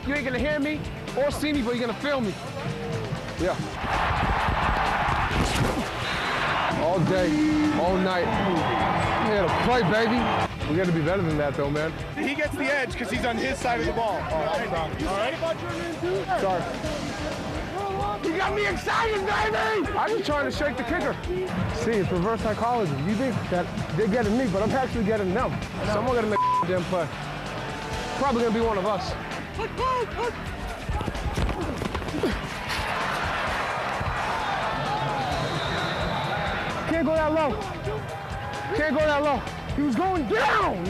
You ain't gonna hear me or see me, but you're gonna feel me. Yeah. All day, all night. I'm here to play, baby. We gotta be better than that, though, man. He gets the edge because he's on his side of the ball. All right, You sorry about your man, too? Sorry. You got me excited, baby! I'm just trying to shake the kicker. See, it's reverse psychology. You think that they're getting me, but I'm actually getting them. Someone gotta make a damn play. Probably gonna be one of us. Can't go that low. Can't go that low. He was going down.